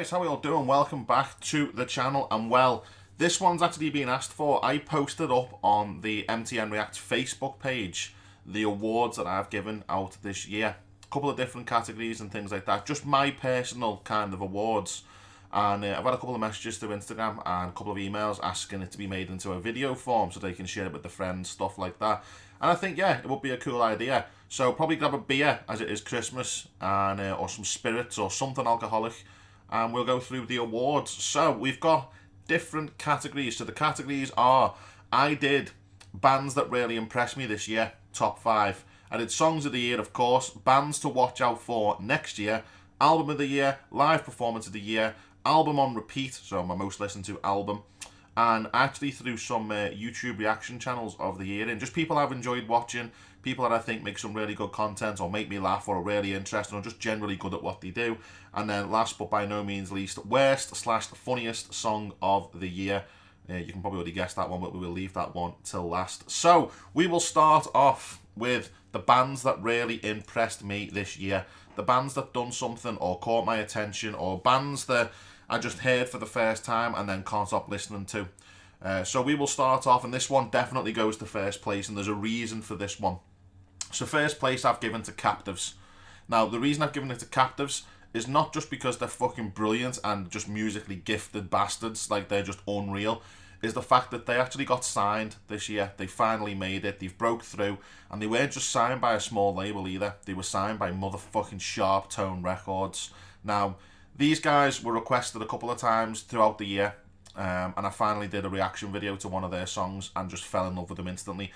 guys, how are you all doing? Welcome back to the channel. And well, this one's actually been asked for. I posted up on the MTN React Facebook page the awards that I've given out this year. A couple of different categories and things like that. Just my personal kind of awards. And I've had a couple of messages through Instagram and a couple of emails asking it to be made into a video form so they can share it with their friends, stuff like that. And I think, yeah, it would be a cool idea. So probably grab a beer as it is Christmas, and or some spirits or something alcoholic, and we'll go through the awards. So we've got different categories. So the categories are, I did bands that really impressed me this year, top 5. I did songs of the year, of course, bands to watch out for next year, album of the year, live performance of the year, album on repeat, so my most listened to album, and actually through some YouTube reaction channels of the year, and just people I've enjoyed watching, people that I think make some really good content or make me laugh or are really interesting or just generally good at what they do. And then last but by no means least, worst/funniest song of the year. You can probably already guess that one, but we will leave that one till last. So we will start off with the bands that really impressed me this year. The bands that done something or caught my attention, or bands that I just heard for the first time and then can't stop listening to. So we will start off, and this one definitely goes to first place, and there's a reason for this one. So first place I've given to Captives. Now, the reason I've given it to Captives is not just because they're fucking brilliant and just musically gifted bastards, like they're just unreal, is the fact that they actually got signed this year. They finally made it, they've broke through, and they weren't just signed by a small label either. They were signed by motherfucking Sharp Tone Records. Now, these guys were requested a couple of times throughout the year, and I finally did a reaction video to one of their songs and just fell in love with them instantly.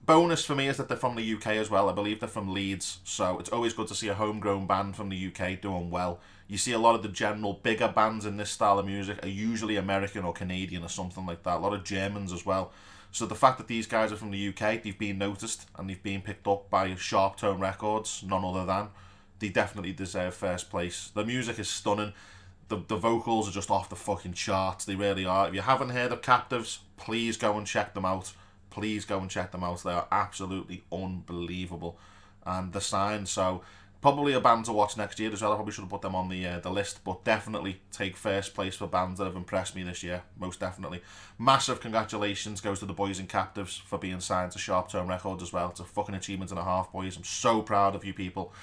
Bonus for me is that they're from the UK as well. I believe they're from Leeds, so it's always good to see a homegrown band from the UK doing well. You see a lot of the general bigger bands in this style of music are usually American or Canadian or something like that. A lot of Germans as well. So the fact that these guys are from the UK, they've been noticed and they've been picked up by Sharp Tone Records, none other than. They definitely deserve first place. The music is stunning. The vocals are just off the fucking charts. They really are. If you haven't heard of Captives, please go and check them out. Please go and check them out. They are absolutely unbelievable. And they're signed, so probably a band to watch next year as well. I probably should have put them on the list, but definitely take first place for bands that have impressed me this year. Most definitely. Massive congratulations goes to the boys in Captives for being signed to Sharp Tone Records as well. It's a fucking achievement and a half, boys. I'm so proud of you people.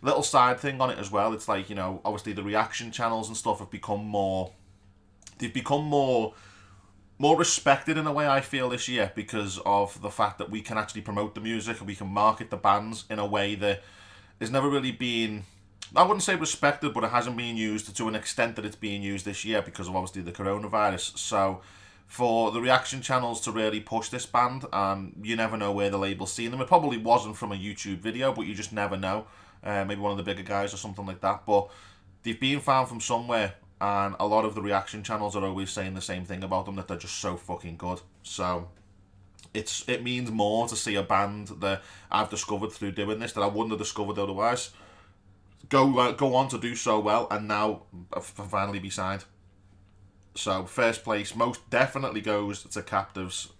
Little side thing on it as well. It's like, you know, obviously the reaction channels and stuff have become more... They've become more respected in a way, I feel, this year, because of the fact that we can actually promote the music and we can market the bands in a way that has never really been, I wouldn't say respected, but it hasn't been used to an extent that it's being used this year because of obviously the coronavirus. So for the reaction channels to really push this band, and you never know where the label's seen them. It probably wasn't from a YouTube video, but you just never know. Maybe one of the bigger guys or something like that. But they've been found from somewhere. And a lot of the reaction channels are always saying the same thing about them, that they're just so fucking good. So it means more to see a band that I've discovered through doing this that I wouldn't have discovered otherwise go on to do so well and now finally be signed. So first place most definitely goes to Captives.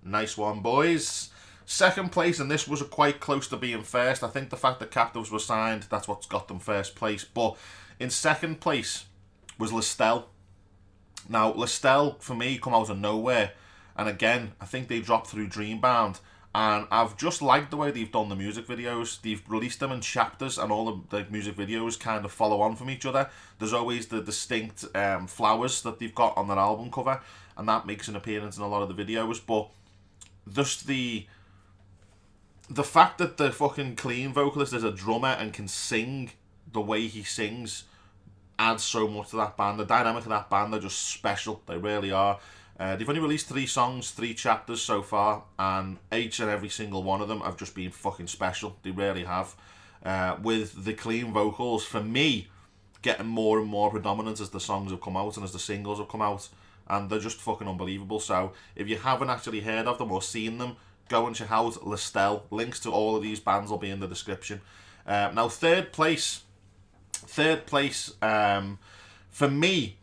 Nice one, boys. Second place, and this was quite close to being first. I think the fact that Captives were signed, that's what's got them first place. But in second place was Listel. Now, Listel, for me, come out of nowhere. And again, I think they dropped through Dreambound. And I've just liked the way they've done the music videos. They've released them in chapters, and all the music videos kind of follow on from each other. There's always the distinct flowers that they've got on their album cover, and that makes an appearance in a lot of the videos. But just the fact that the fucking clean vocalist is a drummer and can sing the way he sings adds so much to that band. The dynamic of that band are just special. They really are. They've only released 3 songs, 3 chapters so far, and each and every single one of them have just been fucking special. They really have. With the clean vocals, for me, getting more and more predominant as the songs have come out and as the singles have come out, and they're just fucking unbelievable. So if you haven't actually heard of them or seen them, go and check out Listel. Links to all of these bands will be in the description. Now, third place, for me,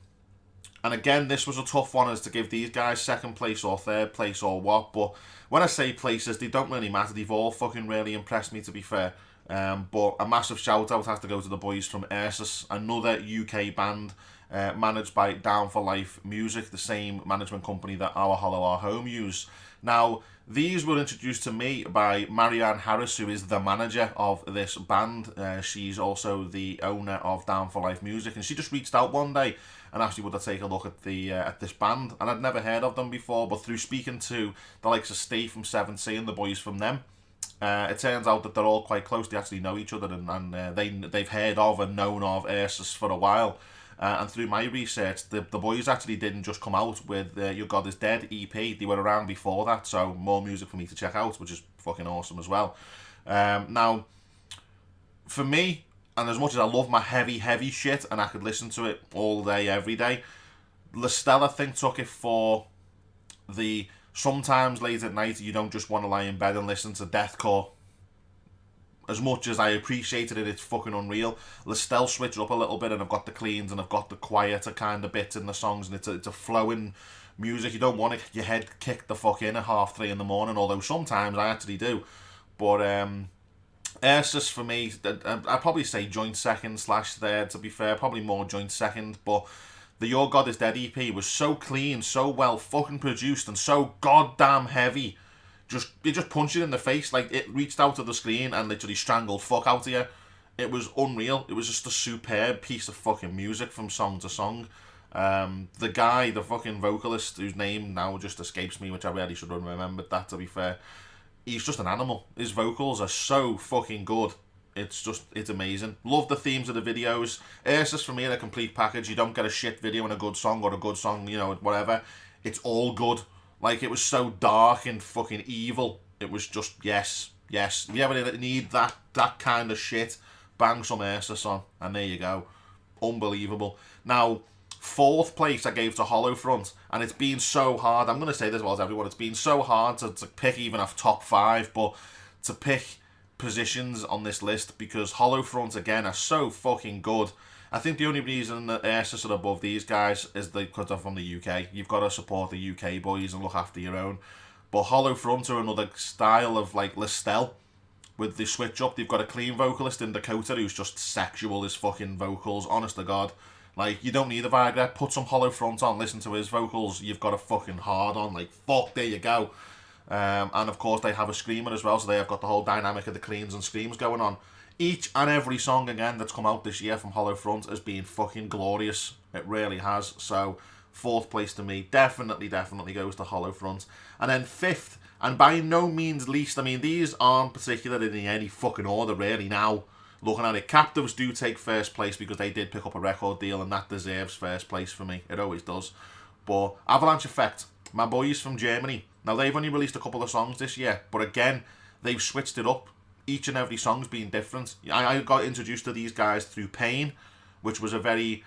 and again, this was a tough one as to give these guys second place or third place or what, but when I say places, they don't really matter. They've all fucking really impressed me, to be fair. But a massive shout out has to go to the boys from Ursus, another UK band managed by Down for Life Music, the same management company that Our Hollow Our Home use. Now, these were introduced to me by Marianne Harris, who is the manager of this band. She's also the owner of Down for Life Music, and she just reached out one day and asked me would I take a look at this band, and I'd never heard of them before, but through speaking to the likes of Steve from 7C and the boys from them, it turns out that they're all quite close. They actually know each other, and they've heard of and known of Ursus for a while. And through my research, the boys actually didn't just come out with Your God Is Dead EP. They were around before that, so more music for me to check out, which is fucking awesome as well. Now, for me, and as much as I love my heavy shit, and I could listen to it all day, every day, Lestelle, I think, took it for the sometimes late at night you don't just want to lie in bed and listen to deathcore. As much as I appreciated it, it's fucking unreal. Lestelle switched up a little bit, and I've got the cleans and I've got the quieter kind of bits in the songs, and it's a flowing music. You don't want your head kicked the fuck in at 3:30 in the morning, although sometimes I actually do. But Ursus for me, I'd probably say joint second / third, to be fair, probably more joint second, but the Your God Is Dead EP was so clean, so well fucking produced, and so goddamn heavy. It just punched you in the face. Like, it reached out to the screen and literally strangled fuck out of you. It was unreal. It was just a superb piece of fucking music from song to song. The guy, the fucking vocalist, whose name now just escapes me, which I really should have remembered that, to be fair, he's just an animal. His vocals are so fucking good. It's amazing. Love the themes of the videos. Ursus for me in a complete package. You don't get a shit video and a good song, or a good song, whatever. It's all good. Like, it was so dark and fucking evil. It was just, yes. If you ever need that kind of shit, bang some Ursus on, and there you go. Unbelievable. Now, 4th place I gave to Hollow Front, and it's been so hard. I'm going to say this as well as everyone. It's been so hard to pick even off top 5, but to pick positions on this list, because Hollow Front, again, are so fucking good. I think the only reason that Ursus are above these guys is because they're from the UK. You've got to support the UK boys and look after your own. But Hollow Front are another style of, like, Lestelle, with the switch up. They've got a clean vocalist in Dakota who's just sexual as fucking vocals, honest to God. Like, you don't need a Viagra. Put some Hollow Front on, listen to his vocals. You've got a fucking hard on. Like, fuck, there you go. And of course, they have a screamer as well, so they have got the whole dynamic of the cleans and screams going on. Each and every song, again, that's come out this year from Hollow Front has been fucking glorious. It really has. So, 4th place to me definitely goes to Hollow Front. And then 5th, and by no means least, I mean, these aren't particularly in any fucking order, really, now. Looking at it, Captives do take 1st place because they did pick up a record deal, and that deserves 1st place for me. It always does. But Avalanche Effect, my boys from Germany. Now, they've only released a couple of songs this year, but again, they've switched it up. Each and every song's been different. I got introduced to these guys through Pain, which was a very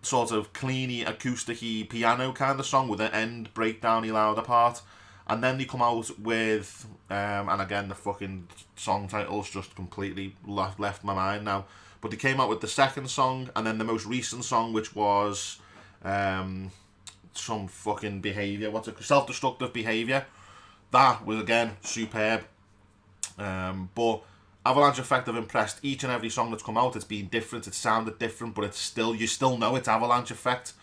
sort of cleany, acoustic-y piano kind of song with an end breakdown-y louder part. And then they come out with, and again, the fucking song titles just completely left my mind now. But they came out with the 2nd song, and then the most recent song, which was some fucking behaviour. What's it? Self-destructive behaviour. That was, again, superb. But Avalanche Effect have impressed. Each and every song that's come out, it's been different, it sounded different, but it's still, you still know it's Avalanche Effect.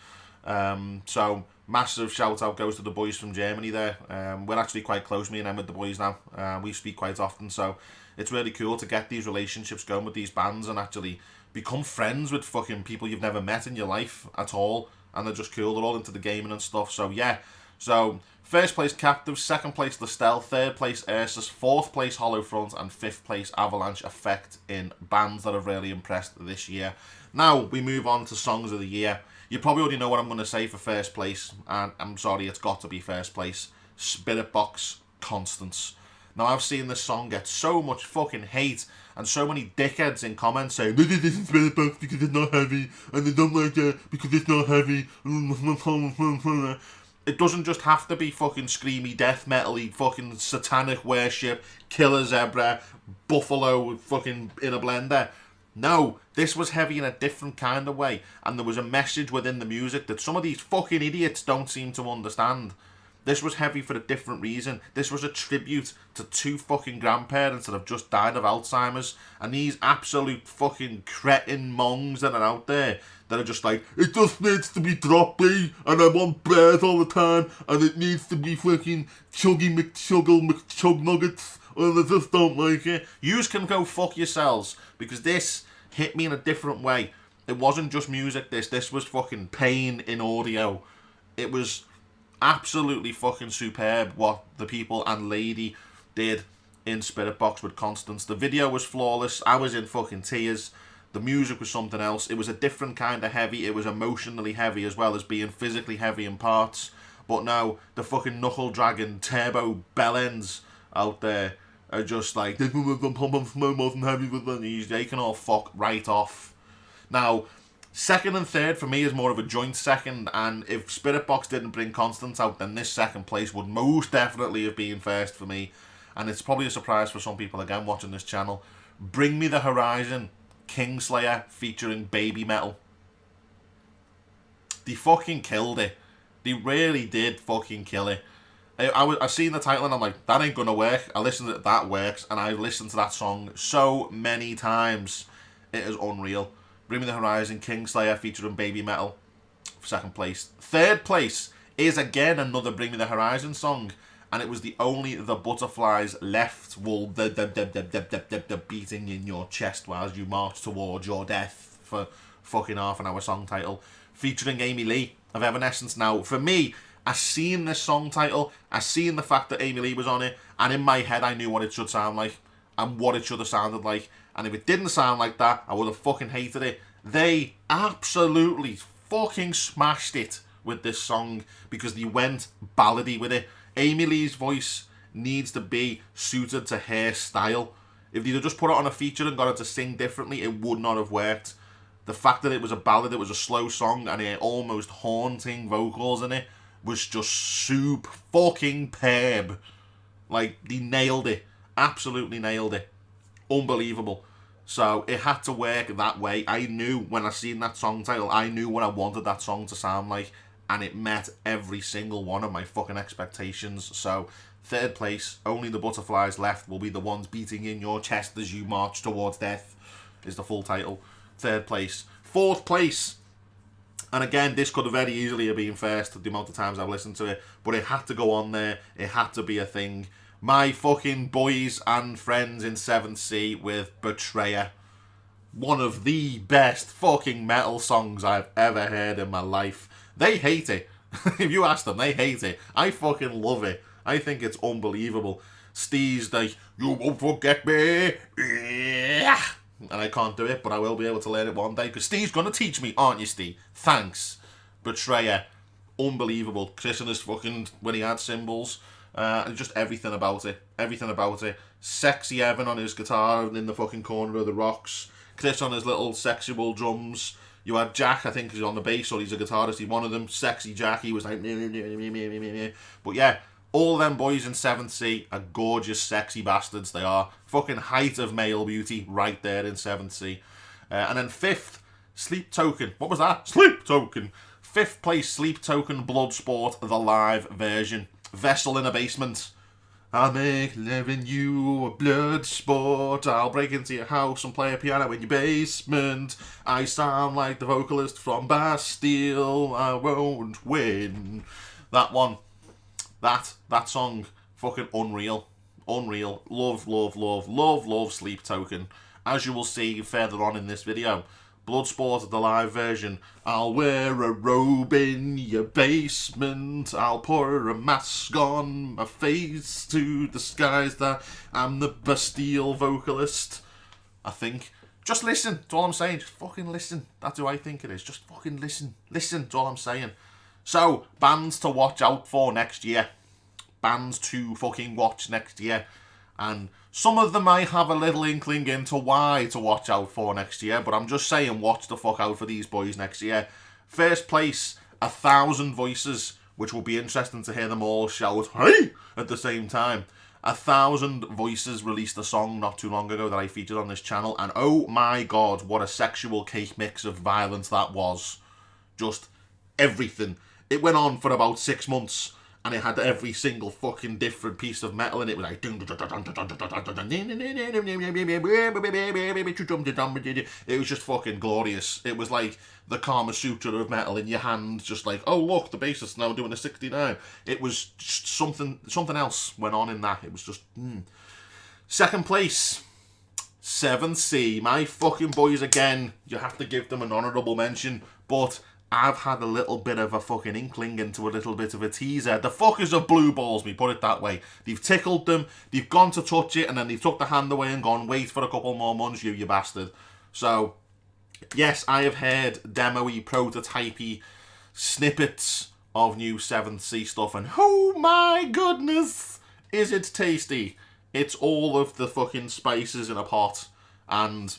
So massive shout out goes to the boys from Germany there. We're actually quite close, me and them, with the boys now. We speak quite often, so it's really cool to get these relationships going with these bands and actually become friends with fucking people you've never met in your life at all, and they're just cool. They're all into the gaming and stuff. So yeah, so 1st place Captives, 2nd place Lestelle, 3rd place Ursus, 4th place Hollow Front, and 5th place Avalanche Effect in bands that have really impressed this year. Now we move on to Songs of the Year. You probably already know what I'm going to say for 1st place, and I'm sorry, it's got to be 1st place. Spirit Box, Constance. Now, I've seen this song get so much fucking hate, and so many dickheads in comments saying, this isn't Spirit Box because it's not heavy, and they don't like it because it's not heavy. It doesn't just have to be fucking screamy death metal-y, fucking satanic worship, killer zebra, buffalo fucking in a blender. No, this was heavy in a different kind of way, and there was a message within the music that some of these fucking idiots don't seem to understand. This was heavy for a different reason. This was a tribute to 2 fucking grandparents that have just died of Alzheimer's, and these absolute fucking cretin mongs that are out there that are just like, it just needs to be droppy, and I want bread all the time, and it needs to be fucking chuggy McChug nuggets, and I just don't like it. Yous can go fuck yourselves, because this hit me in a different way. It wasn't just music, this was fucking pain in audio. It was absolutely fucking superb what the people and lady did in Spirit Box with Constance. The video was flawless. I was in fucking tears. The music was something else. It was a different kind of heavy. It was emotionally heavy as well as being physically heavy in parts. But now the fucking knuckle dragging turbo bellends out there are just like, this wasn't heavy with the they can all fuck right off. Now, second and third for me is more of a joint second, and if Spirit Box didn't bring Constance out, then this second place would most definitely have been first for me. And it's probably a surprise for some people again watching this channel. Bring Me the Horizon, Kingslayer featuring Baby Metal. They fucking killed it. They really did fucking kill it. I seen the title and I'm like, that ain't gonna work. I listened to it, that works, and I listened to that song so many times. It is unreal. Bring Me the Horizon, Kingslayer featuring Baby Metal for second place. Third place is again another Bring Me the Horizon song, and it was the only The Butterflies left will the beating in your chest while you march towards your death for fucking half an hour song title, featuring Amy Lee of Evanescence. Now, for me, I seen this song title, I seen the fact that Amy Lee was on it, and in my head I knew what it should sound like and what it should have sounded like. And if it didn't sound like that, I would have fucking hated it. They absolutely fucking smashed it with this song because they went ballady with it. Amy Lee's voice needs to be suited to her style. If they'd have just put it on a feature and got her to sing differently, it would not have worked. The fact that it was a ballad, it was a slow song, and it had almost haunting vocals in it was just super fucking perb. Like, they nailed it. Absolutely nailed it. Unbelievable. So it had to work that way. I knew when I seen that song title, I knew what I wanted that song to sound like, and it met every single one of my fucking expectations. So third place, only the butterflies left will be the ones beating in your chest as you march towards death, is the full title. Third place. Fourth place, and again, this could have very easily have been first the amount of times I've listened to it, but it had to go on there. It had to be a thing. My fucking boys and friends in 7th Sea with Betrayer. One of the best fucking metal songs I've ever heard in my life. They hate it. If you ask them, they hate it. I fucking love it. I think it's unbelievable. Steve's like, you won't forget me. Yeah. And I can't do it, but I will be able to learn it one day, because Steve's going to teach me, aren't you, Steve? Thanks. Betrayer. Unbelievable. Chris and his fucking, when he had cymbals. Just everything about it. Everything about it. Sexy Evan on his guitar in the fucking corner of the rocks. Chris on his little sexual drums. You had Jack, I think he's on the bass, or he's a guitarist. He's one of them. Sexy Jack, he was like... But yeah, all them boys in 7th Sea are gorgeous, sexy bastards. They are. Fucking height of male beauty right there in 7th Sea. And then 5th, Sleep Token. What was that? Sleep Token. 5th place, Sleep Token, Bloodsport, the live version. Vessel in a basement. I'll make living you a blood sport. I'll break into your house and play a piano in your basement. I sound like the vocalist from Bastille. I won't win. That one. That song. Fucking unreal. Unreal. Love Sleep Token. As you will see further on in this video. Bloodsport, the live version. I'll wear a robe in your basement. I'll put a mask on my face to disguise that I'm the Bastille vocalist. I think. Just listen. That's all I'm saying. Just fucking listen. That's who I think it is. Just fucking listen. Listen. That's all I'm saying. So, bands to watch out for next year. Bands to fucking watch next year. And some of them might have a little inkling into why to watch out for next year, but I'm just saying watch the fuck out for these boys next year. First place, 1,000 Voices, which will be interesting to hear them all shout, hey, at the same time. 1,000 Voices released a song not too long ago that I featured on this channel, and oh my god, what a sexual cake mix of violence that was. Just everything. It went on for about 6 months, and it had every single fucking different piece of metal, and it was like it was just fucking glorious. It was like the Kama Sutra of metal in your hand, just like, oh look, the bassist now doing a 69. It was just something else went on in that. It was just Second place, 7C, my fucking boys again. You have to give them an honourable mention, but I've had a little bit of a fucking inkling into a little bit of a teaser. The fuckers have blue balls me, put it that way. They've tickled them, they've gone to touch it, and then they've took the hand away and gone, wait for a couple more months, you bastard. So, yes, I have heard demo-y, prototype-y snippets of new 7C stuff, and oh my goodness, is it tasty. It's all of the fucking spices in a pot, and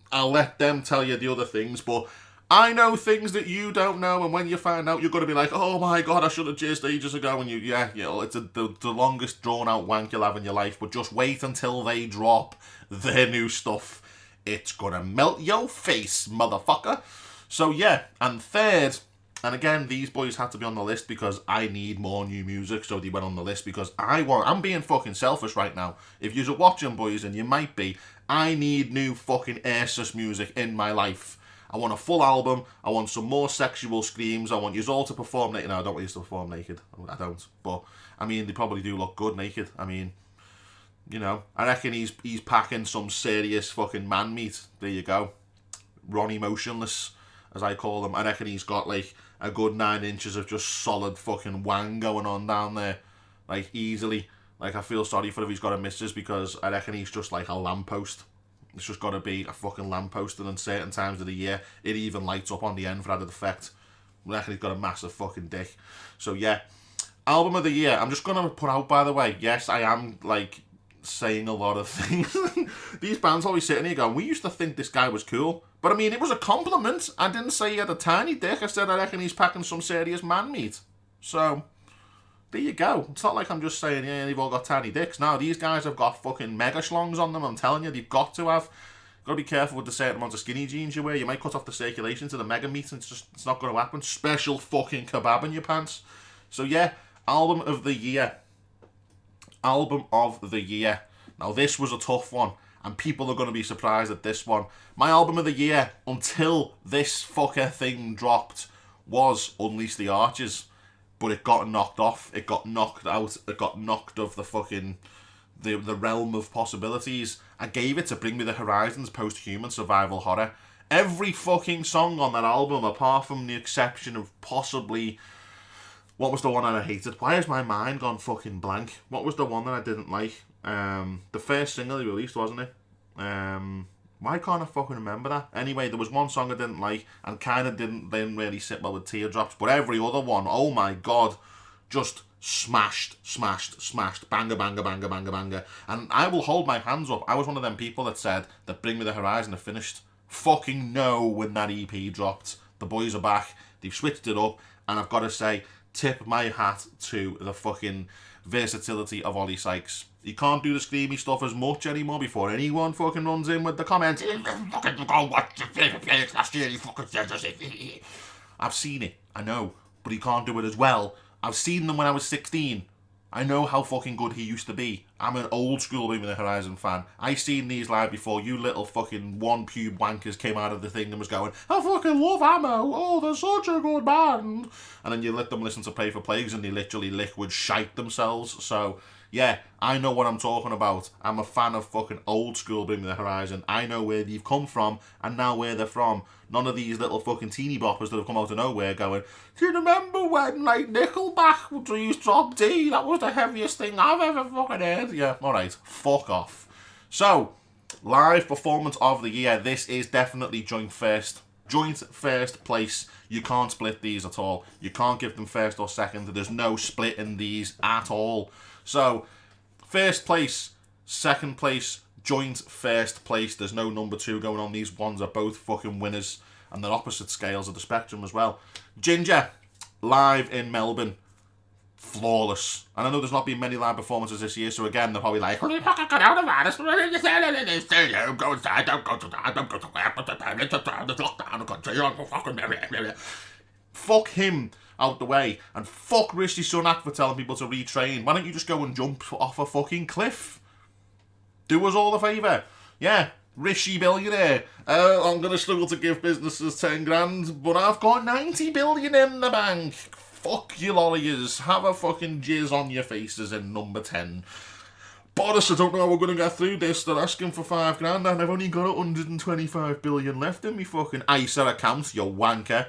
I'll let them tell you the other things, but I know things that you don't know, and when you find out, you're going to be like, oh my god, I should have jizzed ages ago, and it's the longest drawn-out wank you'll have in your life, but just wait until they drop their new stuff. It's gonna melt your face, motherfucker. So yeah, and third, and again, these boys had to be on the list because I need more new music, so they went on the list because I'm being fucking selfish right now. If you're watching, boys, and you might be, I need new fucking Airsus music in my life. I want a full album. I want some more sexual screams. I want you all to perform naked. No, I don't want you to perform naked. I don't. But, I mean, they probably do look good naked. I mean, you know, I reckon he's packing some serious fucking man meat. There you go. Ronnie Motionless, as I call him. I reckon he's got, like, a good 9 inches of just solid fucking wang going on down there. Like, easily. Like, I feel sorry for if he's got a missus because I reckon he's just like a lamppost. It's just got to be a fucking lamppost, and in certain times of the year, it even lights up on the end for added effect. I reckon he's got a massive fucking dick. So yeah, album of the year. I'm just going to put out, by the way, yes, I am, like, saying a lot of things. These bands always sitting here going, we used to think this guy was cool. But I mean, it was a compliment. I didn't say he had a tiny dick. I said I reckon he's packing some serious man meat. So there you go. It's not like I'm just saying, yeah, they've all got tiny dicks. No, these guys have got fucking mega schlongs on them. I'm telling you, they've got to have. Got to be careful with the certain amounts of skinny jeans you wear. You might cut off the circulation to the mega meat, and it's not going to happen. Special fucking kebab in your pants. So yeah, album of the year. Album of the year. Now this was a tough one, and people are going to be surprised at this one. My album of the year, until this fucker thing dropped, was Unleash the Archers. But it got knocked off. It got knocked out. It got knocked of the fucking the realm of possibilities. I gave it to Bring Me the Horizon's post-human survival horror. Every fucking song on that album, apart from the exception of possibly, what was the one that I hated? Why has my mind gone fucking blank? What was the one that I didn't like? The first single he released, wasn't it? Why can't I fucking remember that? Anyway, there was one song I didn't like, and kind of didn't really sit well with Teardrops, but every other one, oh my god, just smashed, banger, banger, banger, banger, banger. And I will hold my hands up. I was one of them people that said that Bring Me the Horizon are finished. Fucking no, when that EP dropped. The boys are back, they've switched it up, and I've got to say, tip my hat to the fucking versatility of Ollie Sykes. He can't do the screamy stuff as much anymore before anyone fucking runs in with the comments. I've seen it, I know, but he can't do it as well. I've seen them when I was 16. I know how fucking good he used to be. I'm an old school Bring Me the Horizon fan. I seen these live before you little fucking one pube wankers came out of the thing and was going, I fucking love Ammo. Oh, they're such a good band. And then you let them listen to Pray for Plagues and they literally liquid shite themselves. So yeah, I know what I'm talking about. I'm a fan of fucking old school Bring Me the Horizon. I know where they've come from and now where they're from. None of these little fucking teeny boppers that have come out of nowhere going, do you remember when, like, Nickelback used Drop D? That was the heaviest thing I've ever fucking heard. Yeah, alright, fuck off. So, live performance of the year. This is definitely joint first. Joint first place. You can't split these at all. You can't give them first or second. There's no split in these at all. So, first place, second place, joint first place. There's no number 2 going on. These ones are both fucking winners, and they're opposite scales of the spectrum as well. Ginger, live in Melbourne, flawless. And I know there's not been many live performances this year, so again, they're probably like, holy fuck, I got out of that. Go inside, don't go to that, don't go to that, there's lockdown, the country, fuck him. out the way. And fuck Rishi Sunak for telling people to retrain. Why don't you just go and jump off a fucking cliff? Do us all a favour. Yeah, Rishi billionaire. I'm going to struggle to give businesses 10 grand, but I've got 90 billion in the bank. Fuck you lawyers. Have a fucking jizz on your faces in number 10. Boris, I don't know how we're going to get through this. They're asking for 5 grand and I've only got 125 billion left in me fucking ISA account, you wanker.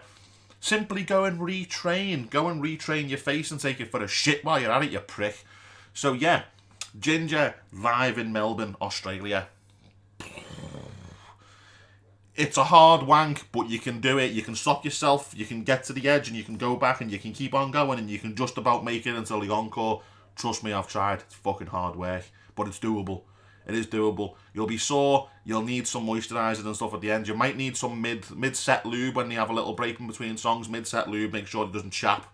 Simply go and retrain. Go and retrain your face and take it for a shit while you're at it, you prick. So yeah, Ginger live in Melbourne, Australia. It's a hard wank, but you can do it. You can stop yourself, you can get to the edge and you can go back and you can keep on going and you can just about make it until the encore. Trust me, I've tried. It's fucking hard work, but it's doable. It is doable. You'll be sore. You'll need some moisturiser and stuff at the end. You might need some mid-set lube when you have a little break in between songs. Mid-set lube, make sure it doesn't chap.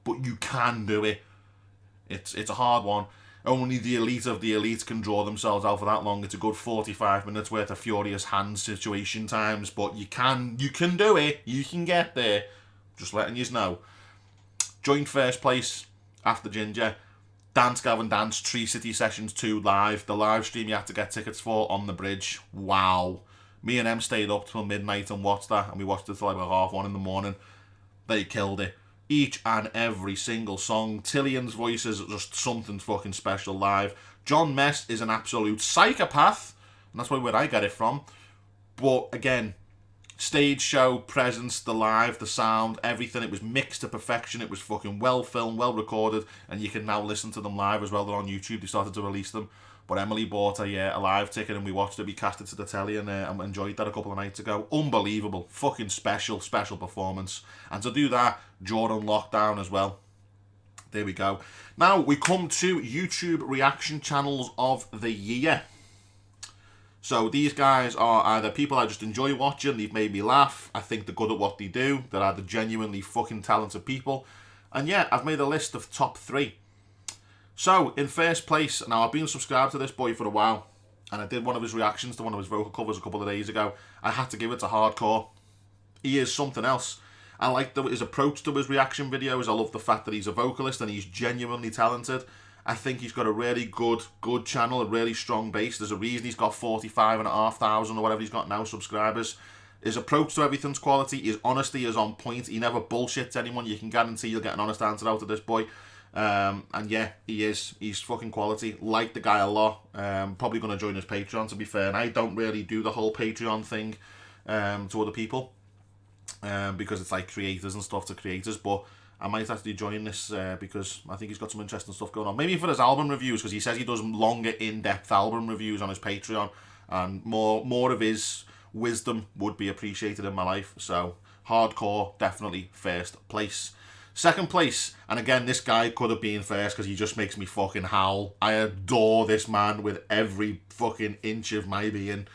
But you can do it. It's a hard one. Only the elite of the elite can draw themselves out for that long. It's a good 45 minutes worth of furious hand situation times. But you can do it. You can get there. Just letting you know. Joint first place after Ginger. Dance Gavin Dance, Tree City Sessions 2 live. The live stream you had to get tickets for on the bridge. Wow. Me and Em stayed up till midnight and watched that. And we watched it till about 1:30 in the morning. They killed it. Each and every single song. Tillian's voice is just something fucking special live. John Mess is an absolute psychopath. And that's where I get it from. But again, stage show, presence, the live, the sound, everything. It was mixed to perfection. It was fucking well filmed, well recorded. And you can now listen to them live as well. They're on YouTube. They started to release them. But Emily bought a live ticket and we watched it. We cast it to the telly and enjoyed that a couple of nights ago. Unbelievable. Fucking special performance. And to do that during lockdown as well. There we go. Now we come to YouTube reaction channels of the year. So these guys are either people I just enjoy watching. They've made me laugh. I think they're good at what they do. They're either genuinely fucking talented people. And yeah, I've made a list of top 3. So, in first place, now I've been subscribed to this boy for a while, and I did one of his reactions to one of his vocal covers a couple of days ago. I had to give it to Hardcore. He is something else. I like his approach to his reaction videos. I love the fact that he's a vocalist and he's genuinely talented. I think he's got a really good channel, a really strong base. There's a reason he's got 45,500 or whatever he's got now subscribers. His approach to everything's quality. His honesty is on point. He never bullshits anyone. You can guarantee you'll get an honest answer out of this boy. And yeah, he's fucking quality. Like the guy a lot. Probably going to join his Patreon, to be fair. And I don't really do the whole Patreon thing to other people, because it's like creators and stuff to creators. But I might actually join this because I think he's got some interesting stuff going on. Maybe for his album reviews, because he says he does longer, in-depth album reviews on his Patreon, and more of his wisdom would be appreciated in my life. So Hardcore, definitely first place. Second place, and again, this guy could have been first because he just makes me fucking howl. I adore this man with every fucking inch of my being.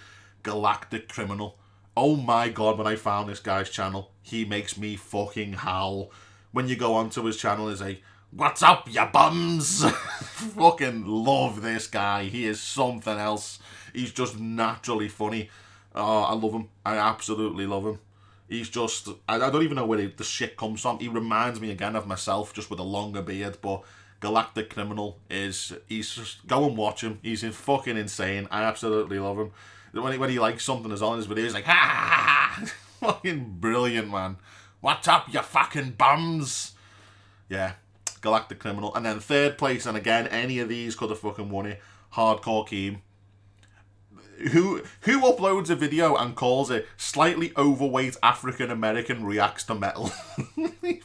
Galactic Criminal. Oh my god, when I found this guy's channel, he makes me fucking howl. When you go onto his channel, he's like, "What's up, ya bums?" Fucking love this guy. He is something else. He's just naturally funny. Oh, I love him. I absolutely love him. He's just, I don't even know where the shit comes from. He reminds me again of myself, just with a longer beard. But Galactic Criminal he's just, go and watch him. He's fucking insane. I absolutely love him. When he likes something that's on his video, he's like, ha ha ha. Fucking brilliant, man. What's up, you fucking bums? Yeah, Galactic Criminal. And then third place, and again, any of these could have fucking won it. Hardcore Keem. Who uploads a video and calls it slightly overweight African American reacts to metal?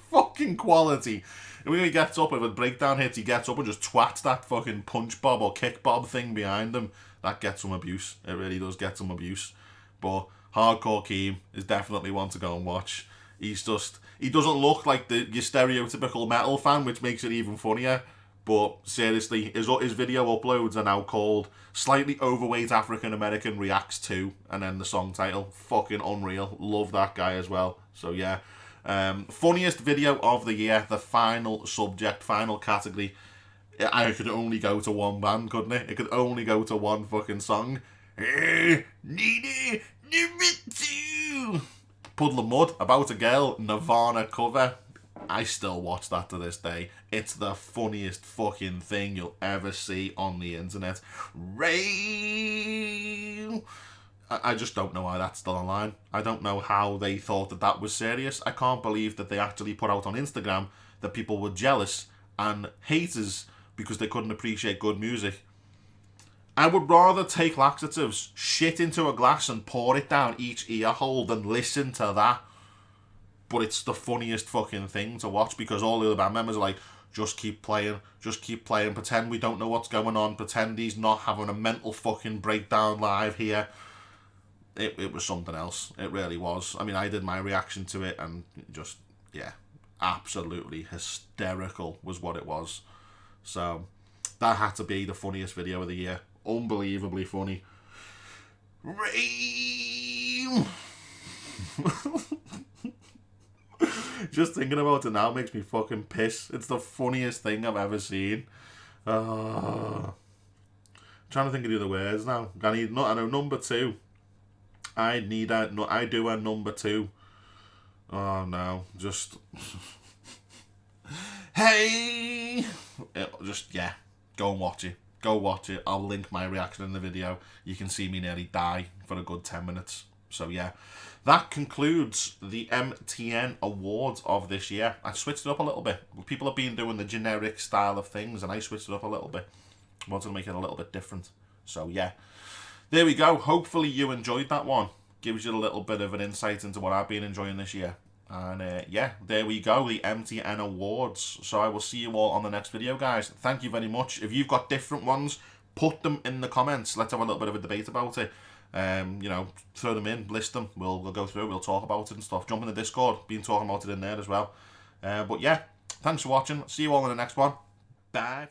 Fucking quality. And when he gets up, if a breakdown hits, he gets up and just twats that fucking punch bob or kick bob thing behind him. That gets some abuse. It really does get some abuse. But Hardcore Keem is definitely one to go and watch. He doesn't look like your stereotypical metal fan, which makes it even funnier. But seriously, his video uploads are now called Slightly Overweight African American Reacts To, and then the song title. Fucking unreal. Love that guy as well. So yeah. Funniest video of the year, the final subject, final category. I could only go to one band, couldn't it? It could only go to one fucking song. Puddle of Mud, About a Girl, Nirvana cover. I still watch that to this day. It's the funniest fucking thing you'll ever see on the internet. Ray. I just don't know why that's still online. I don't know how they thought that that was serious. I can't believe that they actually put out on Instagram that people were jealous and haters because they couldn't appreciate good music. I would rather take laxatives, shit into a glass and pour it down each ear hole than listen to that. But it's the funniest fucking thing to watch because all the other band members are like, just keep playing, pretend we don't know what's going on, pretend he's not having a mental fucking breakdown live here. It was something else. It really was. I mean, I did my reaction to it and just, yeah, absolutely hysterical was what it was. So, that had to be the funniest video of the year. Unbelievably funny. Rain! Just thinking about it now makes me fucking piss. It's the funniest thing I've ever seen. Trying to think of the other words now. I know number 2. I do a number 2. Oh no, just hey, yeah, go and watch it. Go watch it. I'll link my reaction in the video. You can see me nearly die for a good 10 minutes. So yeah, that concludes the MTN Awards of this year. I switched it up a little bit. People have been doing the generic style of things, and I switched it up a little bit. I wanted to make it a little bit different. So yeah. There we go. Hopefully you enjoyed that one. Gives you a little bit of an insight into what I've been enjoying this year. And yeah, there we go. The MTN Awards. So I will see you all on the next video, guys. Thank you very much. If you've got different ones, put them in the comments. Let's have a little bit of a debate about it. You know, throw them in, list them. We'll go through. We'll talk about it and stuff. Jump in the Discord. Been talking about it in there as well. But yeah, thanks for watching. See you all in the next one. Bye.